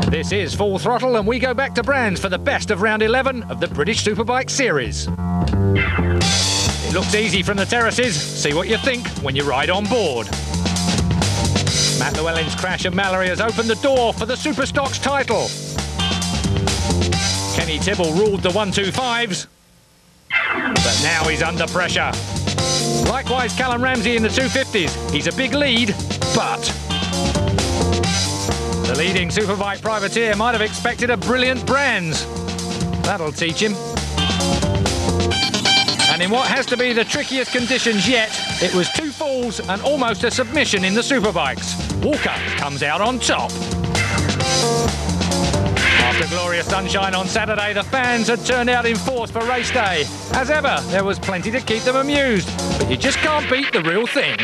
This is Full Throttle, and we go back to Brands for the best of round 11 of the British Superbike series. It looks easy from the terraces. See what you think when you ride on board. Matt Llewellyn's crash of Mallory has opened the door for the Superstocks title. Kenny Tibble ruled the 125s, but now he's under pressure. Likewise, Callum Ramsey in the 250s. He's a big lead, but the leading Superbike privateer might have expected a brilliant Brands. That'll teach him. And in what has to be the trickiest conditions yet, it was 2 falls and almost a submission in the Superbikes. Walker comes out on top. After glorious sunshine on Saturday, the fans had turned out in force for race day. As ever, there was plenty to keep them amused, but you just can't beat the real thing.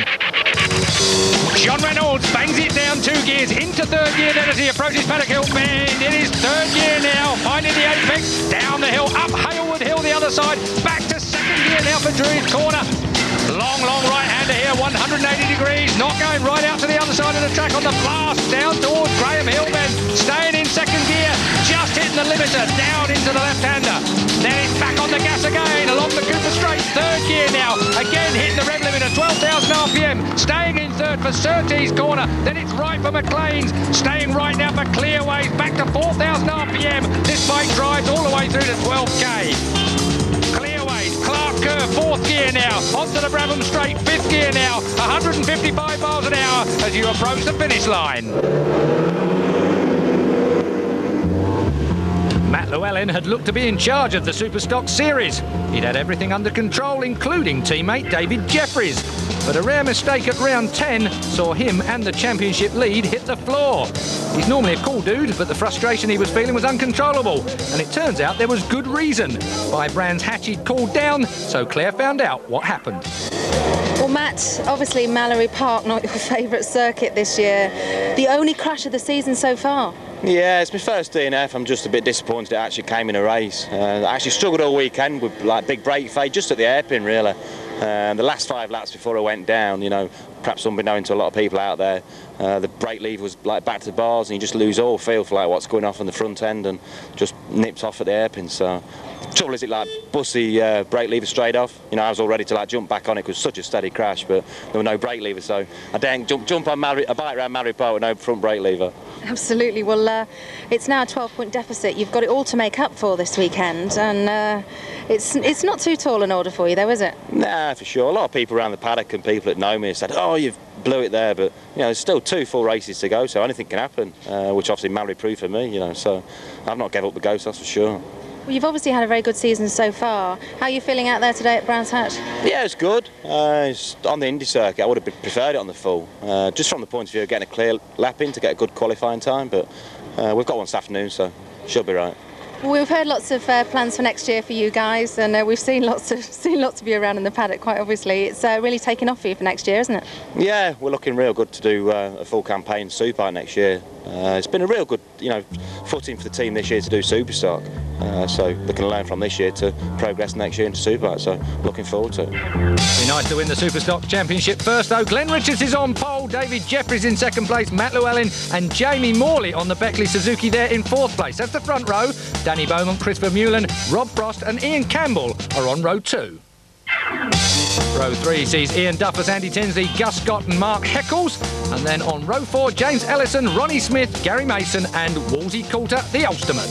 John Reynolds bangs it down 2 gears into 3rd gear then as he approaches Paddock Hill Bend. In his 3rd gear now, finding the apex, down the hill, up Halewood Hill the other side, back to 2nd gear now for Drury's Corner. Long right-hander here, 180 degrees, not going right out to the other side of the track on the blast, down towards Graham Hill then, staying in 2nd gear, just hitting the limiter, down into the left-hander. Then it's back on the gas again, along the Cooper Straight, 3rd gear now, again hitting the rev limiter, 12,000 RPM, staying in 3rd for Surtees Corner, then it's right for McLean's, staying right now for Clearways, back to 4,000 RPM, this bike drives all the way through to 12k. Clark Kerr, 4th gear now, onto the Brabham Straight, 5th gear now, 155 miles an hour as you approach the finish line. Matt Llewellyn had looked to be in charge of the Superstock series. He'd had everything under control, including teammate David Jeffries. But a rare mistake at round 10 saw him and the championship lead hit the floor. He's normally a cool dude, but the frustration he was feeling was uncontrollable. And it turns out there was good reason. By Brands Hatch he'd cooled down, so Claire found out what happened. Well, Matt, obviously Mallory Park, not your favourite circuit this year. The only crash of the season so far. Yeah, it's my first DNF. I'm just a bit disappointed it actually came in a race. I actually struggled all weekend with like big brake fade just at the hairpin really. The last 5 laps before I went down, you know, perhaps unbeknown to a lot of people out there, the brake lever was like back to the bars and you just lose all feel for like what's going off on the front end and just nipped off at the hairpin. So the trouble is it like bust the brake lever straight off. You know, I was all ready to like jump back on it because it was such a steady crash, but there were no brake levers, so I daren't jump on a bike around Mallory Park with no front brake lever. Absolutely. Well, it's now a 12-point deficit. You've got it all to make up for this weekend, and it's not too tall an order for you, though, is it? Nah, for sure. A lot of people around the paddock and people that know me have said, "Oh, you've blew it there," but you know, there's still 2 full races to go, so anything can happen. Which obviously Mallory proved for me, you know. So I've not gave up the ghost, that's for sure. Well, you've obviously had a very good season so far. How are you feeling out there today at Brands Hatch? Yeah, it's good. It's on the Indy circuit. I would have preferred it on the full, just from the point of view of getting a clear lap in to get a good qualifying time. But we've got one this afternoon, so should be right. Well, we've heard lots of plans for next year for you guys, and we've seen lots of you around in the paddock. Quite obviously, it's really taken off for you for next year, isn't it? Yeah, we're looking real good to do a full campaign Superbike next year. It's been a real good, you know, footing for the team this year to do Superstock. So they can learn from this year to progress next year into Superbike. So looking forward to it. Be nice to win the Superstock Championship first, though. Glenn Richards is on pole, David Jeffries in 2nd place, Matt Llewellyn and Jamie Morley on the Beckley Suzuki there in 4th place. That's the front row. Danny Bowman, Christopher Mullen, Rob Frost and Ian Campbell are on row 2. Row 3 sees Ian Duffus, Andy Tinsley, Gus Scott and Mark Heckles. And then on row 4, James Ellison, Ronnie Smith, Gary Mason and Wolsey Coulter, the Ulsterman.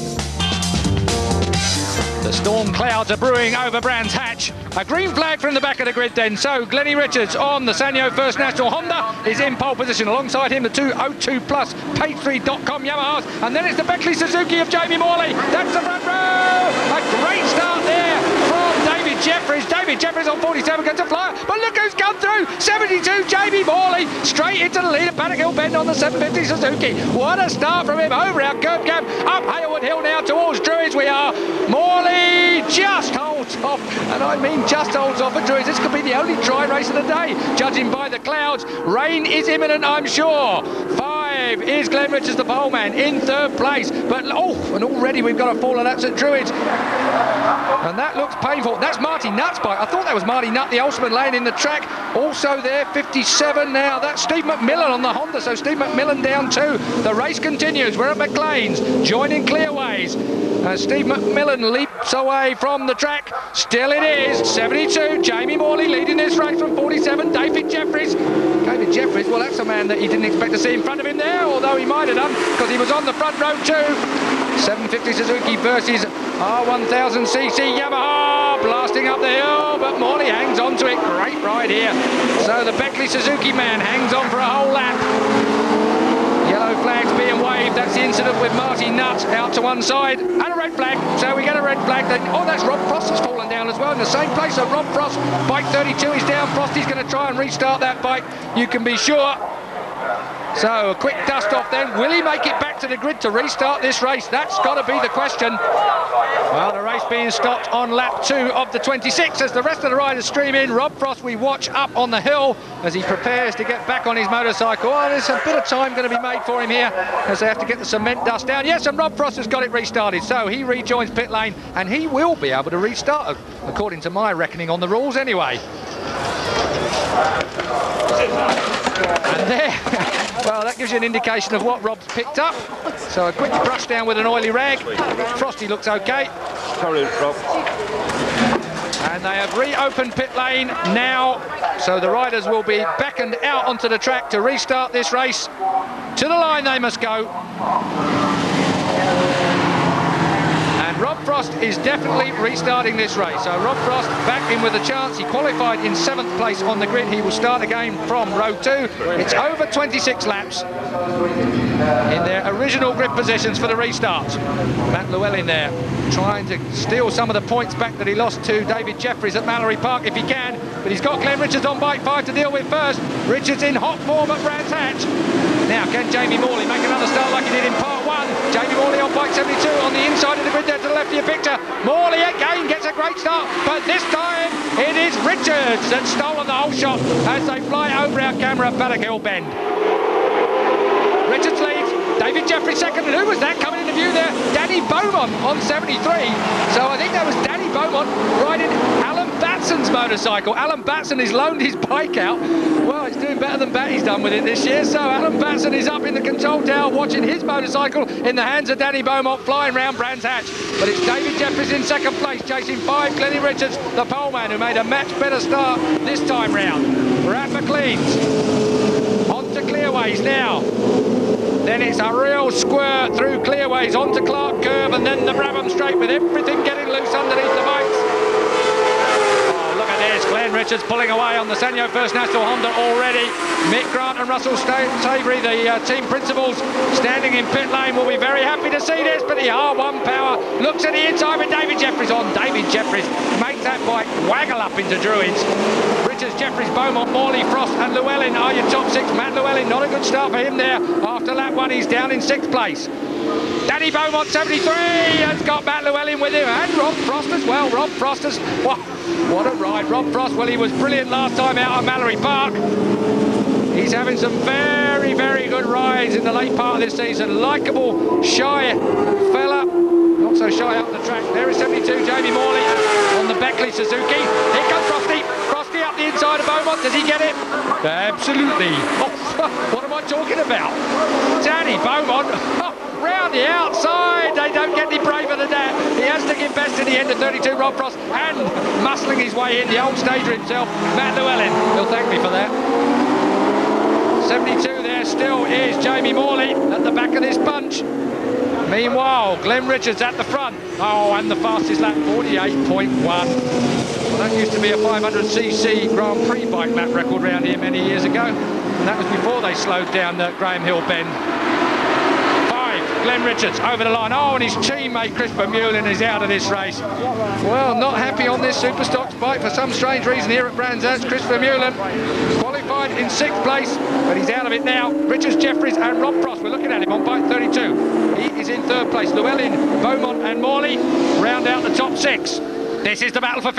The storm clouds are brewing over Brands Hatch. A green flag from the back of the grid then. So Glennie Richards on the Sanyo First National Honda is in pole position. Alongside him the 202 Plus Page3.com Yamahas. And then it's the Beckley Suzuki of Jamie Morley. That's the front row. A great start there from David Jeffries. David David Jeffries on 47 gets a flyer, but look who's come through. 72, Jamie Morley, straight into the lead at Paddock Hill Bend on the 750 Suzuki. What a start from him over our curb gap, up Hailwood Hill now towards Druids we are. Morley just holds off, and I mean just holds off at Druids. This could be the only dry race of the day, judging by the clouds. Rain is imminent, I'm sure. 5 is Glenn Richards, the pole man, in 3rd place. But and already we've got a fall, and that's at Druids. And that looks painful. That's Marty Nutt's bike. I thought that was Marty Nutt, the Ulsterman, laying in the track. Also there, 57 now. That's Steve McMillan on the Honda. So Steve McMillan down 2. The race continues. We're at McLean's, joining Clearways. Steve McMillan leaps away from the track. Still it is 72. Jamie Morley leading this race from 47. David Jeffries. David Jeffries, well, that's a man that he didn't expect to see in front of him there, although he might have done, because he was on the front row too. 750 Suzuki versus R1000cc Yamaha, blasting up the hill, but Morley hangs on to it. Great ride here. So the Beckley Suzuki man hangs on for a whole lap. Yellow flags being waved. That's the incident with Marty Nutt out to one side, and a red flag. So we get a red flag. Then, oh, that's Rob Frost has fallen down as well in the same place. So Rob Frost, bike 32 is down. Frosty's going to try and restart that bike, you can be sure. So a quick dust off then. Will he make it back to the grid to restart this race? That's got to be the question. Well, the race being stopped on lap 2 of the 26 as the rest of the riders stream in. Rob Frost we watch up on the hill as he prepares to get back on his motorcycle. Oh, there's a bit of time going to be made for him here as they have to get the cement dust down. Yes, and Rob Frost has got it restarted, so he rejoins pit lane and he will be able to restart, according to my reckoning on the rules anyway. And there, well, that gives you an indication of what Rob's picked up. So a quick brush down with an oily rag. Frosty looks okay. Sorry, Rob. And they have reopened pit lane now, so the riders will be beckoned out onto the track to restart this race. To the line they must go. And Rob Frost is definitely restarting this race. So Rob Frost back in with a chance. He qualified in 7th place on the grid. He will start again from row 2. It's over 26 laps in their original grid positions for the restart. Matt Llewellyn there trying to steal some of the points back that he lost to David Jeffries at Mallory Park if he can, but he's got Glenn Richards on bike 5 to deal with first. Richards in hot form at Brands Hatch. Now can Jamie Morley make another start like he did in part 1? Jamie Morley on bike 72 on the inside of the grid there to the left of your picture. Morley again gets a great start, but this time it is Richards that's stolen the whole shot as they fly over our camera at Paddock Hill Bend. Richards leads, David Jeffries second, and who was that coming into view there? Danny Beaumont on 73. So I think that was Danny Beaumont riding Alan Batson's motorcycle. Alan Batson has loaned his bike out. Well, it's doing better than Batty's done with it this year. So Alan Batson is up in the control tower watching his motorcycle in the hands of Danny Beaumont flying round Brands Hatch. But it's David Jeffries in 2nd place, chasing 5 Glenny Richards, the pole man, who made a much better start this time round. We're at McLean's. On to Clearways now. Then it's a real squirt through Clearways onto Clark Curve and then the Brabham Straight with everything getting loose underneath the bikes. Oh, look at this. Glenn Richards pulling away on the Sanyo First National Honda already. Mick Grant and Russell Savory, the team principals, standing in pit lane, will be very happy to see this, but the R1 Power looks at the inside with David Jeffries on. David Jeffries makes that bike waggle up into Druids. Richards, Jeffries, Beaumont, Morley, Frost and Llewellyn are your top 6. Matt Llewellyn, not a good start for him there. After lap 1, he's down in 6th place. Danny Beaumont, 73, has got Matt Llewellyn with him, and Rob Frost as well. Rob Frost has, what a ride. Rob Frost, well, he was brilliant last time out at Mallory Park. He's having some very, very good rides in the late part of this season. Likeable, shy fella. Not so shy up the track. There is 72, Jamie Morley on the Beckley Suzuki. Here comes Frosty. Frosty up the inside of Beaumont. Does he get it? Absolutely. Oh, what am I talking about? Danny Beaumont. Round the outside, they don't get any braver than that. He has to give best in the end of 32, Rob Frost, and muscling his way in, the old stager himself, Matt Llewellyn. He'll thank me for that. 72 there still is Jamie Morley at the back of this bunch. Meanwhile, Glenn Richards at the front. Oh, and the fastest lap, 48.1. Well, that used to be a 500cc Grand Prix bike lap record round here many years ago. And that was before they slowed down the Graham Hill Bend. Glenn Richards over the line. Oh, and his teammate Chris Vermeulen is out of this race. Well, not happy on this Superstocks bike for some strange reason here at Brands Hatch. Chris Vermeulen qualified in 6th place, but he's out of it now. Richards, Jeffries and Rob Prost, we're looking at him on bike 32. He is in 3rd place. Llewellyn, Beaumont and Morley round out the top 6. This is the battle for